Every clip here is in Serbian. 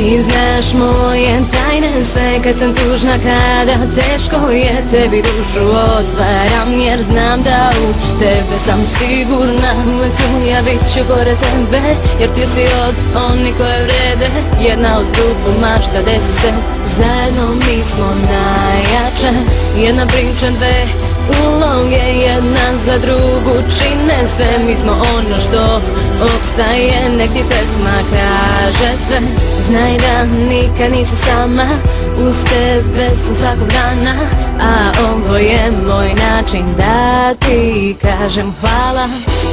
Ti znaš moje tajne sve kad sam tužna, kada teško je, tebi dušu otvaram jer znam da u tebe sam sigurna. Uvek tu ja bit ću pored tebe jer ti si od onih koje vrede. Jedna uz drugu mašta desi se, zajedno mi smo najjače. Jedna priča, dve uloge, jedna za drugu čine sve. Mi smo ono što opstaje, nek ti pesma kaže sve. Znaj da nikad nisi sama, uz tebe sam svakog dana. A ovo je moj način da ti kažem hvala.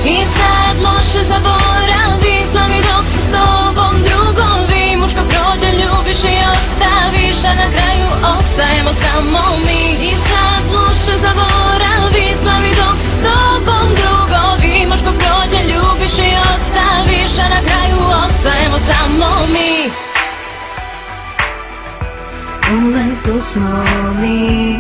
I sad loše zaboravi, slavi dok se s tobom drugovi. Muško prođe, ljubiš i ostaviš, a na kraju ostajemo samo mi. I sad loše zaboravi, slavi dok se s tobom drugovi. Muško prođe, ljubiš i ostaviš, a na kraju ostajemo samo mi. Uvek tu smo mi,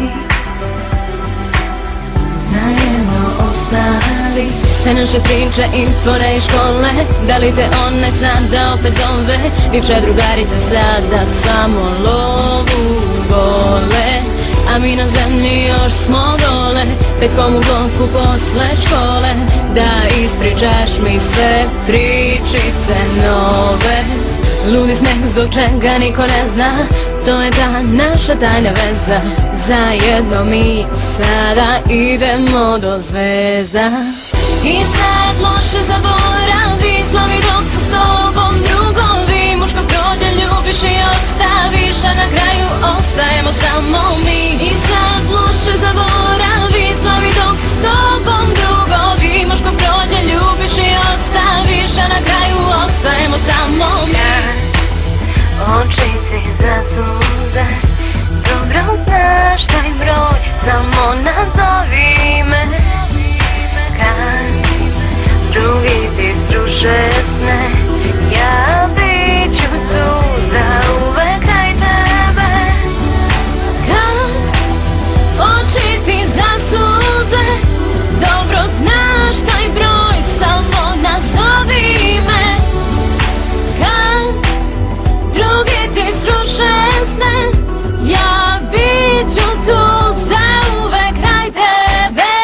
zajedno ostali. Sve naše priče i fore i škole, da li te one sada opet zove? Bivše drugarice sada samo lovu vole, a mi na zemlji još smo dole, petkom u bloku posle škole. Da ispričaš mi sve pričice nove. Ludi smeh zbog čega niko ne zna, to je ta naša tajna veza. Zajedno mi sada idemo do zvezda. I sad loše zaboravi, slavi dok se s tobom drugovi. Muško prođe, ljubiš i ostaviš, a na kraju ostajemo samo mi. I sad loše zaboravi, slavi dok se s tobom drugovi. Muško prođe, ljubiš i ostaviš, a na kraju ostajemo samo mi. Oči ti zasuze, dobro znaš taj broj, samo nazovi me. Kad drugi ti sruše sne, ja bit ću tu za uvek kraj tebe. Kad oči ti zasuze, dobro znaš taj broj, samo nazovi me. Kad drugi ti sruše sne, ja bit ću tu za uvek kraj tebe.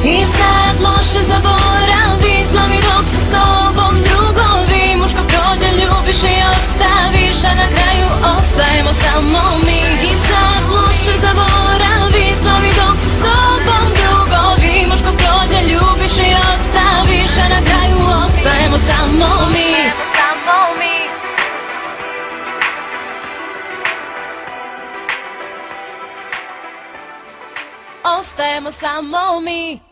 I sad loše zaboravi, slavi dok se s tobom drugovi. Muško prođe, ljubiš i ostaviš, a na kraju ostajemo samo mi. I sad loše zaboravi, slavi dok se s tobom drugovi. Muško prođe, ljubiš i ostaviš, a na kraju ostajemo samo mi. Ostajemo samo mi.